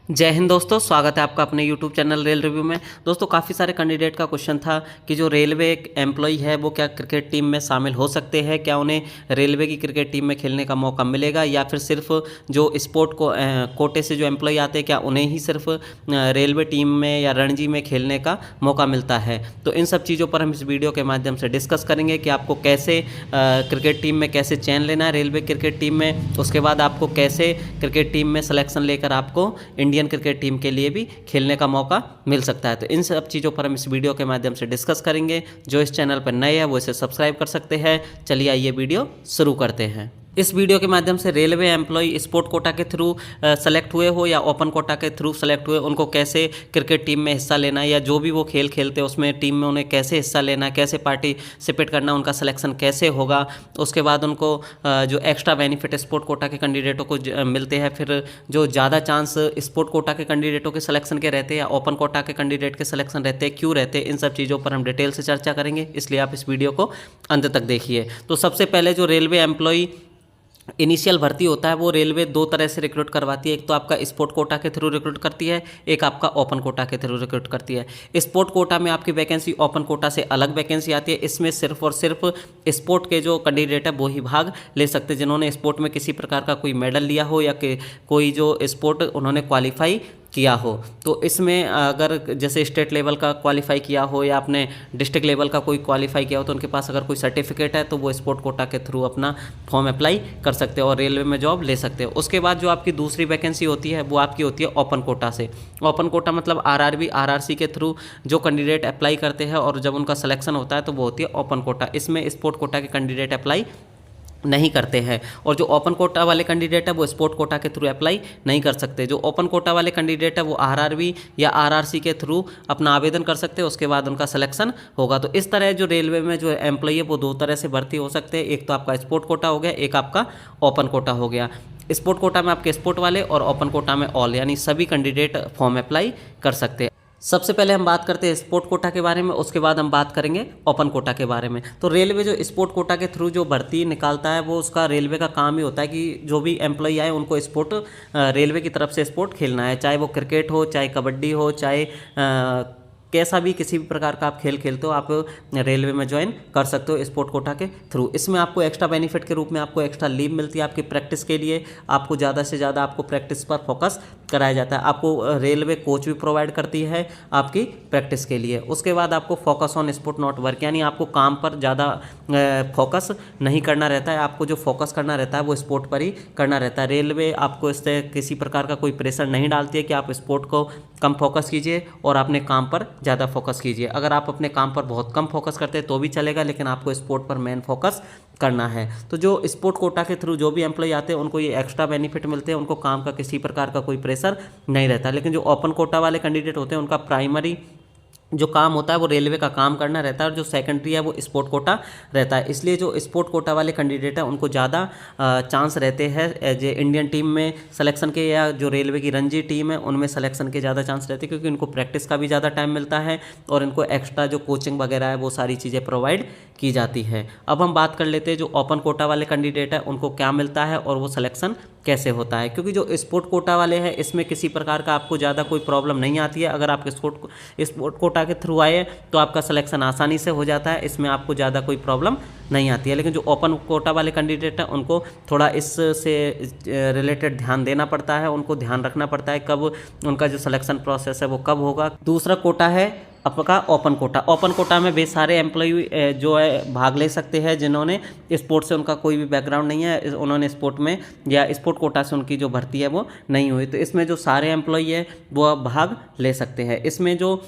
जय हिंद दोस्तों, स्वागत है आपका अपने YouTube चैनल रेल रिव्यू में। दोस्तों काफ़ी सारे कैंडिडेट का क्वेश्चन था कि जो रेलवे एम्प्लॉय है वो क्या क्रिकेट टीम में शामिल हो सकते हैं, क्या उन्हें रेलवे की क्रिकेट टीम में खेलने का मौका मिलेगा या फिर सिर्फ जो स्पोर्ट को कोटे से जो एम्प्लॉय आते हैं क्या उन्हें ही सिर्फ रेलवे टीम में या रणजी में खेलने का मौका मिलता है। तो इन सब चीज़ों पर हम इस वीडियो के माध्यम से डिस्कस करेंगे कि आपको कैसे क्रिकेट टीम में कैसे चयन लेना है रेलवे क्रिकेट टीम में, उसके बाद आपको कैसे क्रिकेट टीम में सिलेक्शन लेकर आपको इंडियन क्रिकेट टीम के लिए भी खेलने का मौका मिल सकता है। तो इन सब चीज़ों पर हम इस वीडियो के माध्यम से डिस्कस करेंगे। जो इस चैनल पर नए हैं वो इसे सब्सक्राइब कर सकते हैं। चलिए आइए वीडियो शुरू करते हैं। इस वीडियो के माध्यम से रेलवे एम्प्लॉय स्पोर्ट कोटा के थ्रू सेलेक्ट हुए हो या ओपन कोटा के थ्रू सेलेक्ट हुए, उनको कैसे क्रिकेट टीम में हिस्सा लेना है या जो भी वो खेल खेलते हैं उसमें टीम में उन्हें कैसे हिस्सा लेना है, कैसे पार्टिसिपेट करना, उनका सिलेक्शन कैसे होगा। उसके बाद उनको जो एक्स्ट्रा बेनिफिट स्पोर्ट कोटा के कैंडिडेटों को मिलते हैं, फिर जो ज़्यादा चांस स्पोर्ट कोटा के कैंडिडेटों के सिलेक्शन के रहते हैं या ओपन कोटा के कैंडिडेट के सिलेक्शन रहते हैं, क्यों रहते हैं, इन सब चीज़ों पर हम डिटेल से चर्चा करेंगे। इसलिए आप इस वीडियो को अंत तक देखिए। तो सबसे पहले जो रेलवे एम्प्लॉय इनिशियल भर्ती होता है वो रेलवे दो तरह से रिक्रूट करवाती है। एक तो आपका स्पोर्ट कोटा के थ्रू रिक्रूट करती है, एक आपका ओपन कोटा के थ्रू रिक्रूट करती है। स्पोर्ट कोटा में आपकी वैकेंसी ओपन कोटा से अलग वैकेंसी आती है। इसमें सिर्फ और सिर्फ स्पोर्ट के जो कैंडिडेट है वो ही भाग ले सकते हैं, जिन्होंने स्पोर्ट में किसी प्रकार का कोई मेडल लिया हो या कोई जो स्पोर्ट उन्होंने क्वालिफाई किया हो। तो इसमें अगर जैसे स्टेट लेवल का क्वालिफाई किया हो या अपने डिस्ट्रिक्ट लेवल का कोई क्वालिफाई किया हो तो उनके पास अगर कोई सर्टिफिकेट है तो वो स्पोर्ट कोटा के थ्रू अपना फॉर्म अप्लाई कर सकते हैं और रेलवे में जॉब ले सकते हैं। उसके बाद जो आपकी दूसरी वैकेंसी होती है वो आपकी होती है ओपन कोटा से। ओपन कोटा मतलब आरआरबी आरआरसी के थ्रू जो कैंडिडेट अप्लाई करते हैं और जब उनका सिलेक्शन होता है तो वो होती है ओपन कोटा। इसमें स्पोर्ट कोटा के कैंडिडेट अप्लाई नहीं करते हैं और जो ओपन कोटा वाले कैंडिडेट है वो स्पोर्ट कोटा के थ्रू अप्लाई नहीं कर सकते। जो ओपन कोटा वाले कैंडिडेट है वो आरआरबी या आरआरसी के थ्रू अपना आवेदन कर सकते हैं, उसके बाद उनका सिलेक्शन होगा। तो इस तरह जो रेलवे में जो एम्प्लॉय है वो दो तरह से भर्ती हो सकते हैं। एक तो आपका स्पोर्ट कोटा हो गया, एक आपका ओपन कोटा हो गया। स्पोर्ट कोटा में आपके स्पोर्ट वाले और ओपन कोटा में ऑल, यानी सभी कैंडिडेट फॉर्म अप्लाई कर सकते हैं। सबसे पहले हम बात करते हैं स्पोर्ट कोटा के बारे में, उसके बाद हम बात करेंगे ओपन कोटा के बारे में। तो रेलवे जो स्पोर्ट कोटा के थ्रू जो भर्ती निकालता है वो उसका रेलवे का काम ही होता है कि जो भी एम्प्लॉय आए उनको स्पोर्ट रेलवे की तरफ से स्पोर्ट खेलना है, चाहे वो क्रिकेट हो, चाहे कबड्डी हो, चाहे कैसा भी किसी भी प्रकार का आप खेल खेलते हो आप रेलवे में ज्वाइन कर सकते हो स्पोर्ट कोटा के थ्रू। इसमें आपको एक्स्ट्रा बेनिफिट के रूप में आपको एक्स्ट्रा लीव मिलती है आपकी प्रैक्टिस के लिए। आपको ज़्यादा से ज़्यादा आपको प्रैक्टिस पर फोकस कराया जाता है। आपको रेलवे कोच भी प्रोवाइड करती है आपकी प्रैक्टिस के लिए। उसके बाद आपको focus on sport not work, यानी आपको काम पर ज़्यादा फोकस नहीं करना रहता है। आपको जो फोकस करना रहता है वो स्पोर्ट पर ही करना रहता है। रेलवे आपको इससे किसी प्रकार का कोई प्रेशर नहीं डालती है कि आप स्पोर्ट को कम फोकस कीजिए और अपने काम पर ज़्यादा फोकस कीजिए। अगर आप अपने काम पर बहुत कम फोकस करते हैं तो भी चलेगा, लेकिन आपको स्पोर्ट पर मेन फोकस करना है। तो जो स्पोर्ट कोटा के थ्रू जो भी एम्प्लॉय आते हैं उनको ये एक्स्ट्रा बेनिफिट मिलते हैं, उनको काम का किसी प्रकार का कोई प्रेशर नहीं रहता। लेकिन जो ओपन कोटा वाले कैंडिडेट होते हैं उनका प्राइमरी जो काम होता है वो रेलवे का काम करना रहता है और जो सेकेंडरी है वो स्पोर्ट कोटा रहता है। इसलिए जो स्पोर्ट कोटा वाले कैंडिडेट हैं उनको ज़्यादा चांस रहते हैं एज ए इंडियन टीम में सिलेक्शन के, या जो रेलवे की रणजी टीम है उनमें सिलेक्शन के ज़्यादा चांस रहते हैं, क्योंकि इनको प्रैक्टिस का भी ज़्यादा टाइम मिलता है और इनको एक्स्ट्रा जो कोचिंग वगैरह है वो सारी चीज़ें प्रोवाइड की जाती है। अब हम बात कर लेते हैं जो ओपन कोटा वाले कैंडिडेट है उनको क्या मिलता है और वो सिलेक्शन कैसे होता है। क्योंकि जो स्पोर्ट कोटा वाले हैं इसमें किसी प्रकार का आपको ज़्यादा कोई प्रॉब्लम नहीं आती है। अगर आप स्पोर्ट कोटा के थ्रू आए तो आपका सिलेक्शन आसानी से हो जाता है, इसमें आपको ज़्यादा कोई प्रॉब्लम नहीं आती है। लेकिन जो ओपन कोटा वाले कैंडिडेट हैं उनको थोड़ा इससे रिलेटेड ध्यान देना पड़ता है, उनको ध्यान रखना पड़ता है कब उनका जो सिलेक्शन प्रोसेस है वो कब होगा। दूसरा कोटा है आपका ओपन कोटा। ओपन कोटा में वे सारे एम्प्लॉय जो है भाग ले सकते हैं जिन्होंने स्पोर्ट से उनका कोई भी बैकग्राउंड नहीं है, उन्होंने स्पोर्ट में या स्पोर्ट कोटा से उनकी जो भर्ती है वो नहीं हुई। तो इसमें जो सारे एम्प्लॉय है वो भाग ले सकते हैं। इसमें जो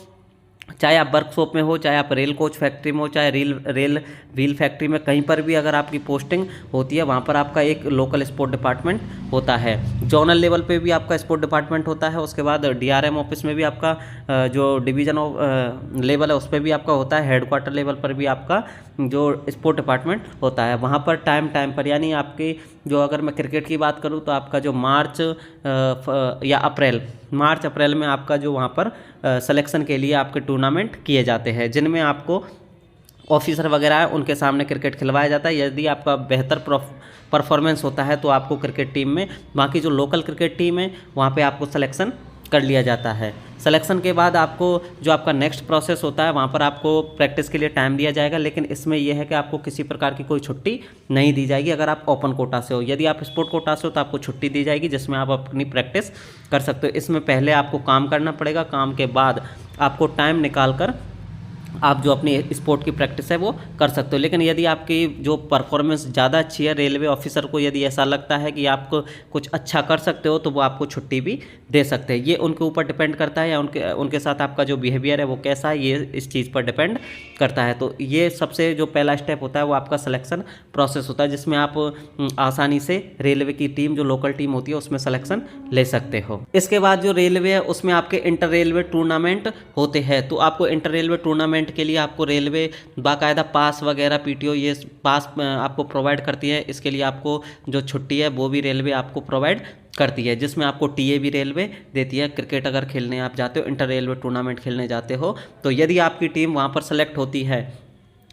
चाहे आप वर्कशॉप में हो, चाहे आप रेल कोच फैक्ट्री में हो, चाहे रेल व्हील फैक्ट्री में, कहीं पर भी अगर आपकी पोस्टिंग होती है वहाँ पर आपका एक लोकल स्पोर्ट डिपार्टमेंट होता है। जोनल लेवल पे भी आपका स्पोर्ट डिपार्टमेंट होता है। उसके बाद डीआरएम ऑफिस में भी आपका जो डिवीज़न लेवल है उस पर भी आपका होता है। हेडक्वार्टर लेवल पर भी आपका जो स्पोर्ट डिपार्टमेंट होता है। वहाँ पर टाइम पर, यानी आपकी जो, अगर मैं क्रिकेट की बात करूँ तो आपका जो मार्च अप्रैल में आपका जो वहाँ पर सिलेक्शन के लिए आपके टूर्नामेंट किए जाते हैं, जिनमें आपको ऑफिसर वगैरह है उनके सामने क्रिकेट खिलवाया जाता है। यदि आपका बेहतर परफॉर्मेंस होता है तो आपको क्रिकेट टीम में, बाकी जो लोकल क्रिकेट टीम है वहाँ पे आपको सिलेक्शन कर लिया जाता है। सिलेक्शन के बाद आपको जो आपका नेक्स्ट प्रोसेस होता है वहाँ पर आपको प्रैक्टिस के लिए टाइम दिया जाएगा, लेकिन इसमें यह है कि आपको किसी प्रकार की कोई छुट्टी नहीं दी जाएगी अगर आप ओपन कोटा से हो। यदि आप स्पोर्ट कोटा से हो तो आपको छुट्टी दी जाएगी जिसमें आप अपनी प्रैक्टिस कर सकते हो। इसमें पहले आपको काम करना पड़ेगा, काम के बाद आपको टाइम निकाल कर आप जो अपनी स्पोर्ट की प्रैक्टिस है वो कर सकते हो। लेकिन यदि आपकी जो परफॉर्मेंस ज़्यादा अच्छी है, रेलवे ऑफिसर को यदि ऐसा लगता है कि आप कुछ अच्छा कर सकते हो तो वो आपको छुट्टी भी दे सकते हैं। ये उनके ऊपर डिपेंड करता है या उनके साथ आपका जो बिहेवियर है वो कैसा है, ये इस चीज़ पर डिपेंड करता है। तो ये सबसे जो पहला स्टेप होता है वो आपका सिलेक्शन प्रोसेस होता है, जिसमें आप आसानी से रेलवे की टीम, जो लोकल टीम होती है, उसमें सिलेक्शन ले सकते हो। इसके बाद जो रेलवे है उसमें आपके इंटर रेलवे टूर्नामेंट होते हैं। तो आपको इंटर रेलवे टूर्नामेंट के लिए आपको रेलवे बाकायदा पास वगैरह पीटीओ ये पास आपको प्रोवाइड करती है। इसके लिए आपको जो छुट्टी है वो भी रेलवे आपको प्रोवाइड करती है, जिसमें आपको टीए भी रेलवे देती है। क्रिकेट अगर खेलने आप जाते हो, इंटर रेलवे टूर्नामेंट खेलने जाते हो, तो यदि आपकी टीम वहाँ पर सेलेक्ट होती है,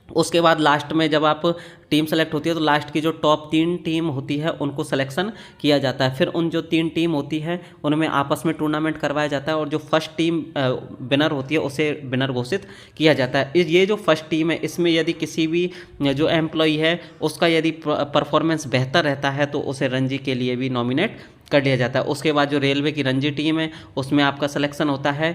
उसके बाद लास्ट में जब आप टीम सेलेक्ट होती है तो लास्ट की जो टॉप 3 टीम होती है उनको सिलेक्शन किया जाता है। फिर उन जो 3 टीम होती है उनमें आपस में टूर्नामेंट करवाया जाता है और जो फर्स्ट टीम विनर होती है उसे विनर घोषित किया जाता है। ये जो फर्स्ट टीम है इसमें यदि किसी भी जो एम्प्लॉई है उसका यदि परफॉर्मेंस बेहतर रहता है तो उसे रणजी के लिए भी नॉमिनेट कर लिया जाता है। उसके बाद जो रेलवे की रणजी टीम है उसमें आपका सिलेक्शन होता है।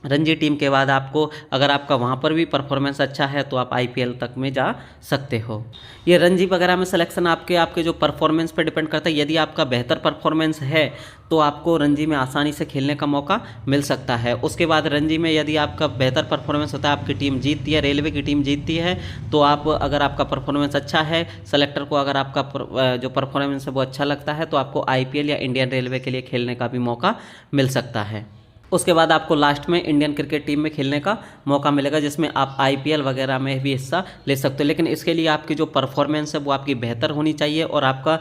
रणजी टीम के बाद आपको, अगर आपका वहाँ पर भी परफॉर्मेंस अच्छा है तो आप आईपीएल तक में जा सकते हो। ये रणजी वगैरह में सिलेक्शन आपके जो परफॉर्मेंस पर डिपेंड करता है। यदि आपका बेहतर परफॉर्मेंस है तो आपको रणजी में आसानी से खेलने का मौका मिल सकता है। उसके बाद रणजी में यदि आपका बेहतर परफॉर्मेंस होता है, आपकी टीम जीतती है, रेलवे की टीम जीतती है, तो आप, अगर आपका परफॉर्मेंस अच्छा है, सेलेक्टर को अगर आपका जो परफॉर्मेंस है वो अच्छा लगता है तो आपको आईपीएल या इंडियन रेलवे के लिए खेलने का भी मौका मिल सकता है। उसके बाद आपको लास्ट में इंडियन क्रिकेट टीम में खेलने का मौका मिलेगा, जिसमें आप आईपीएल वगैरह में भी हिस्सा ले सकते हो। लेकिन इसके लिए आपकी जो परफॉर्मेंस है वो आपकी बेहतर होनी चाहिए और आपका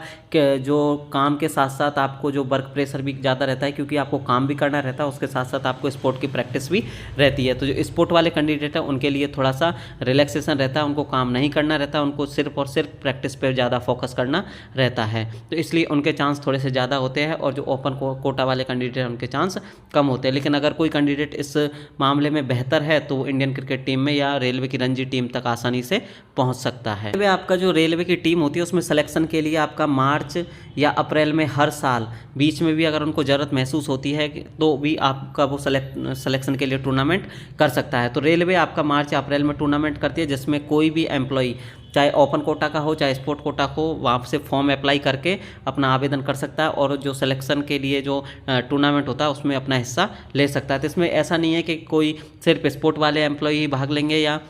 जो काम के साथ साथ आपको जो वर्क प्रेशर भी ज़्यादा रहता है, क्योंकि आपको काम भी करना रहता है, उसके साथ साथ आपको स्पोर्ट की प्रैक्टिस भी रहती है। तो जो स्पोर्ट वाले कैंडिडेट है उनके लिए थोड़ा सा रिलैक्सेशन रहता है, उनको काम नहीं करना रहता है, उनको सिर्फ और सिर्फ प्रैक्टिस पर ज़्यादा फोकस करना रहता है। तो इसलिए उनके चांस थोड़े से ज़्यादा होते हैं और जो ओपन कोटा वाले कैंडिडेट हैं उनके चांस कम होते हैं। लेकिन अगर कोई कैंडिडेट इस मामले में बेहतर है तो वो इंडियन क्रिकेट टीम में या रेलवे की रणजी टीम तक आसानी से पहुंच सकता है। रेलवे आपका जो रेलवे की टीम होती है उसमें सिलेक्शन के लिए आपका मार्च या अप्रैल में हर साल बीच में भी अगर उनको ज़रूरत महसूस होती है तो भी आपका वो सिलेक्शन के लिए टूर्नामेंट कर सकता है। तो रेलवे आपका मार्च या अप्रैल में टूर्नामेंट करती है, जिसमें कोई भी एम्प्लॉई, चाहे ओपन कोटा का हो चाहे स्पोर्ट कोटा को, वहाँ से फॉर्म अप्लाई करके अपना आवेदन कर सकता है और जो सिलेक्शन के लिए जो टूर्नामेंट होता है उसमें अपना हिस्सा ले सकता है। तो इसमें ऐसा नहीं है कि कोई सिर्फ स्पोर्ट वाले एम्प्लॉय ही भाग लेंगे या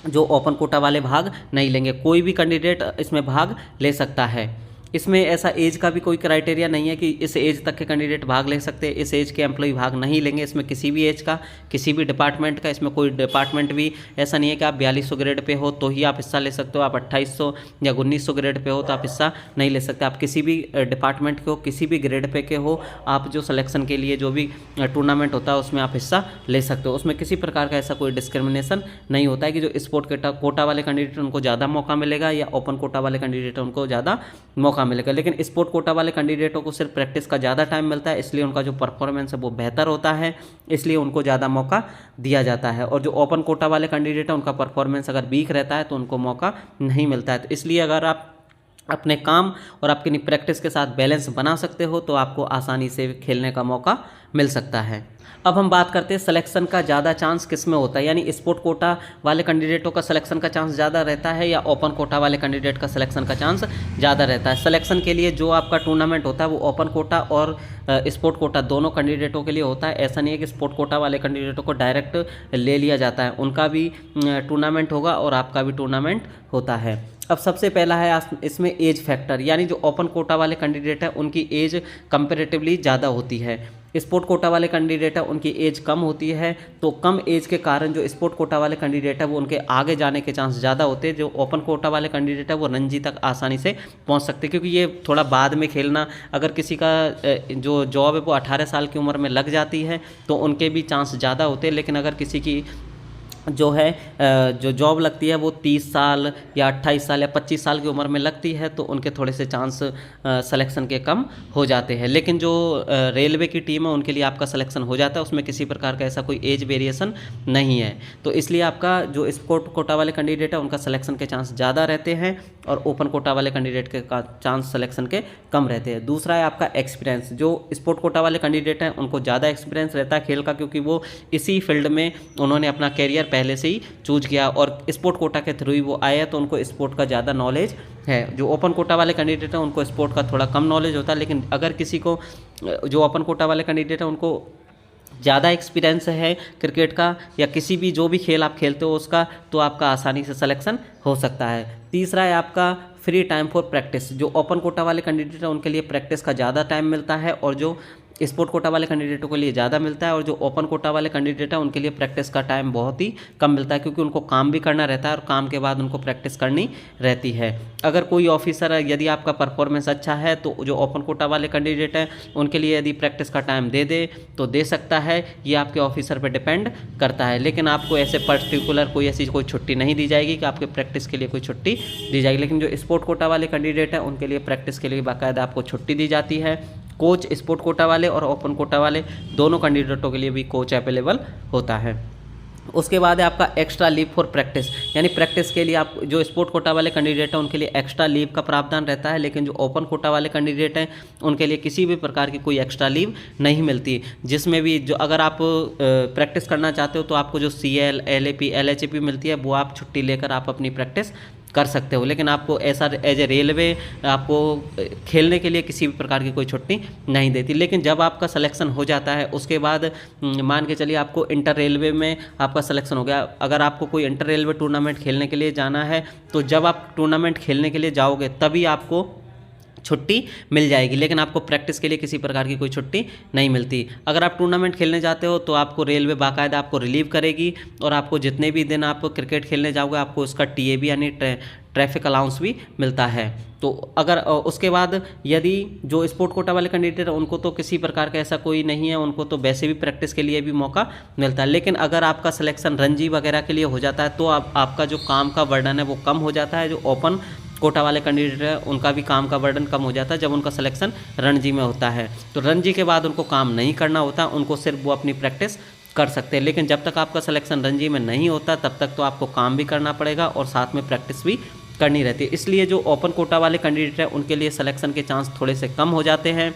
जो ओपन कोटा वाले भाग नहीं लेंगे, कोई भी कैंडिडेट इसमें भाग ले सकता है। इसमें ऐसा एज का भी कोई क्राइटेरिया नहीं है कि इस एज तक के कैंडिडेट भाग ले सकते हैं, इस एज के एम्प्लॉय भाग नहीं लेंगे। इसमें किसी भी एज का, किसी भी डिपार्टमेंट का, इसमें कोई डिपार्टमेंट भी ऐसा नहीं है कि आप 4200 ग्रेड पे हो तो ही आप हिस्सा ले सकते हो, आप 2800 या 1900 ग्रेड पे हो तो आप हिस्सा नहीं ले सकते। आप किसी भी डिपार्टमेंट के हो, किसी भी ग्रेड पे के हो, आप जो सिलेक्शन के लिए जो भी टूर्नामेंट होता है उसमें आप हिस्सा ले सकते हो। उसमें किसी प्रकार का ऐसा कोई डिस्क्रिमिनेशन नहीं होता है कि जो स्पोर्ट कोटा वाले कैंडिडेट उनको ज़्यादा मौका मिलेगा या ओपन कोटा वाले कैंडिडेट उनको ज़्यादा मौका मिलेगा। लेकिन स्पोर्ट कोटा वाले कैंडिडेटों को सिर्फ प्रैक्टिस का ज़्यादा टाइम मिलता है, इसलिए उनका जो परफॉर्मेंस है वो बेहतर होता है, इसलिए उनको ज़्यादा मौका दिया जाता है। और जो ओपन कोटा वाले कैंडिडेट है उनका परफॉर्मेंस अगर वीक रहता है तो उनको मौका नहीं मिलता है। तो इसलिए अगर आप अपने काम और आपकी प्रैक्टिस के साथ बैलेंस बना सकते हो तो आपको आसानी से खेलने का मौका मिल सकता है। अब हम बात करते हैं सिलेक्शन का ज़्यादा चांस किस में होता है, यानी स्पोर्ट कोटा वाले कैंडिडेटों का सिलेक्शन का चांस ज़्यादा रहता है या ओपन कोटा वाले कैंडिडेट का सिलेक्शन का चांस ज़्यादा रहता है। सिलेक्शन के लिए जो आपका टूर्नामेंट होता है वो ओपन कोटा और स्पोर्ट कोटा दोनों कैंडिडेटों के लिए होता है। ऐसा नहीं है कि स्पोर्ट कोटा वाले कैंडिडेटों को डायरेक्ट ले लिया जाता है, उनका भी टूर्नामेंट होगा और आपका भी टूर्नामेंट होता है। अब सबसे पहला है इसमें एज फैक्टर, यानी जो ओपन कोटा वाले कैंडिडेट है उनकी एज कंपैरेटिवली ज़्यादा होती है, स्पोर्ट कोटा वाले कैंडिडेट है उनकी एज कम होती है। तो कम एज के कारण जो स्पोर्ट कोटा वाले कैंडिडेट है वो उनके आगे जाने के चांस ज़्यादा होते हैं। जो ओपन कोटा वाले कैंडिडेट है वो रणजी तक आसानी से पहुंच सकते हैं, क्योंकि ये थोड़ा बाद में खेलना, अगर किसी का जो जॉब है वो 18 साल की उम्र में लग जाती है तो उनके भी चांस ज़्यादा होते हैं। लेकिन अगर किसी की जो है जो जॉब लगती है वो 30 साल या 28 साल या 25 साल की उम्र में लगती है, तो उनके थोड़े से चांस सिलेक्शन के कम हो जाते हैं। लेकिन जो रेलवे की टीम है उनके लिए आपका सिलेक्शन हो जाता है, उसमें किसी प्रकार का ऐसा कोई एज वेरिएशन नहीं है। तो इसलिए आपका जो स्पोर्ट कोटा वाले कैंडिडेट है उनका सिलेक्शन के चांस ज़्यादा रहते हैं और ओपन कोटा वाले कैंडिडेट के का चांस सिलेक्शन के कम रहते हैं। दूसरा है आपका एक्सपीरियंस। जो स्पोर्ट कोटा वाले कैंडिडेट हैं उनको ज़्यादा एक्सपीरियंस रहता है खेल का, क्योंकि वो इसी फील्ड में उन्होंने अपना कैरियर पहले से ही चूज किया और स्पोर्ट कोटा के थ्रू ही वो आए हैं, तो उनको स्पोर्ट का ज़्यादा नॉलेज है। जो ओपन कोटा वाले कैंडिडेट हैं उनको स्पोर्ट का थोड़ा कम नॉलेज होता है, लेकिन अगर किसी को जो ओपन कोटा वाले कैंडिडेट हैं उनको ज़्यादा एक्सपीरियंस है क्रिकेट का या किसी भी जो भी खेल आप खेलते हो उसका, तो आपका आसानी से सिलेक्शन हो सकता है। तीसरा है आपका फ्री टाइम फॉर प्रैक्टिस। जो ओपन कोटा वाले कैंडिडेट हैं उनके लिए प्रैक्टिस का ज़्यादा टाइम मिलता है और जो स्पोर्ट कोटा वाले कैंडिडेटों के लिए ज़्यादा मिलता है, और जो ओपन कोटा वाले कैंडिडेट हैं उनके लिए प्रैक्टिस का टाइम बहुत ही कम मिलता है, क्योंकि उनको काम भी करना रहता है और काम के बाद उनको प्रैक्टिस करनी रहती है। अगर कोई ऑफिसर यदि आपका परफॉर्मेंस अच्छा है तो जो ओपन कोटा वाले कैंडिडेट हैं उनके लिए यदि प्रैक्टिस का टाइम दे दे तो दे सकता है, ये आपके ऑफिसर पर डिपेंड करता है। लेकिन आपको ऐसे पर्टिकुलर कोई छुट्टी नहीं दी जाएगी कि आपके प्रैक्टिस के लिए कोई छुट्टी दी जाएगी। लेकिन जो स्पोर्ट कोटा वाले कैंडिडेट हैं उनके लिए प्रैक्टिस के लिए बाकायदा आपको छुट्टी दी जाती है। कोच स्पोर्ट कोटा वाले और ओपन कोटा वाले दोनों कैंडिडेटों के लिए भी कोच अवेलेबल होता है। उसके बाद है आपका एक्स्ट्रा लीव फॉर प्रैक्टिस, यानी प्रैक्टिस के लिए आप जो स्पोर्ट कोटा वाले कैंडिडेट हैं उनके लिए एक्स्ट्रा लीव का प्रावधान रहता है, लेकिन जो ओपन कोटा वाले कैंडिडेट हैं उनके लिए किसी भी प्रकार की कोई एक्स्ट्रा लीव नहीं मिलती। जिसमें भी जो अगर आप प्रैक्टिस करना चाहते हो तो आपको जो CL, LAP, LHAP मिलती है वो आप छुट्टी लेकर आप अपनी प्रैक्टिस कर सकते हो, लेकिन आपको ऐसा एज ए रेलवे आपको खेलने के लिए किसी भी प्रकार की कोई छुट्टी नहीं देती। लेकिन जब आपका सिलेक्शन हो जाता है उसके बाद मान के चलिए आपको इंटर रेलवे में आपका सिलेक्शन हो गया, अगर आपको कोई इंटर रेलवे टूर्नामेंट खेलने के लिए जाना है तो जब आप टूर्नामेंट खेलने के लिए जाओगे तभी आपको छुट्टी मिल जाएगी, लेकिन आपको प्रैक्टिस के लिए किसी प्रकार की कोई छुट्टी नहीं मिलती। अगर आप टूर्नामेंट खेलने जाते हो तो आपको रेलवे बाकायदा आपको रिलीव करेगी और आपको जितने भी दिन आप क्रिकेट खेलने जाओगे आपको उसका TAB यानी ट्रैफिक अलाउंस भी मिलता है। तो अगर उसके बाद यदि जो स्पोर्ट कोटा वाले कैंडिडेट हैं उनको तो किसी प्रकार का ऐसा कोई नहीं है, उनको तो वैसे भी प्रैक्टिस के लिए भी मौका मिलता है। लेकिन अगर आपका सिलेक्शन रणजी वगैरह के लिए हो जाता है तो आपका जो काम का बर्डन है वो कम हो जाता है। जो ओपन कोटा वाले कैंडिडेट है उनका भी काम का बर्डन कम हो जाता है जब उनका सिलेक्शन रणजी में होता है। तो रणजी के बाद उनको काम नहीं करना होता, उनको सिर्फ वो अपनी प्रैक्टिस कर सकते हैं। लेकिन जब तक आपका सिलेक्शन रणजी में नहीं होता तब तक तो आपको काम भी करना पड़ेगा और साथ में प्रैक्टिस भी करनी रहती है। इसलिए जो ओपन कोटा वाले कैंडिडेट हैं उनके लिए सिलेक्शन के चांस थोड़े से कम हो जाते हैं।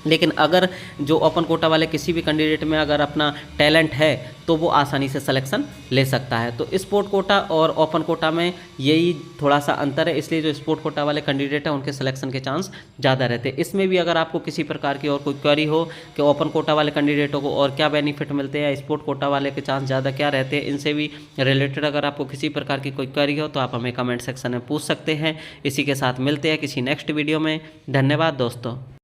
लेकिन अगर जो ओपन कोटा वाले किसी भी कैंडिडेट में अगर अपना टैलेंट है तो वो आसानी से सिलेक्शन ले सकता है। तो स्पोर्ट कोटा और ओपन कोटा में यही थोड़ा सा अंतर है, इसलिए जो स्पोर्ट कोटा वाले कैंडिडेट हैं उनके सिलेक्शन के चांस ज़्यादा रहते हैं। इसमें भी अगर आपको किसी प्रकार की और कोई क्वेरी हो कि ओपन कोटा वाले कैंडिडेटों को और क्या बेनिफिट मिलते हैं, स्पोर्ट कोटा वाले के चांस ज़्यादा क्या रहते हैं, इनसे भी रिलेटेड अगर आपको किसी प्रकार की कोई क्वेरी हो तो आप हमें कमेंट सेक्शन में पूछ सकते हैं। इसी के साथ मिलते हैं किसी नेक्स्ट वीडियो में। धन्यवाद दोस्तों।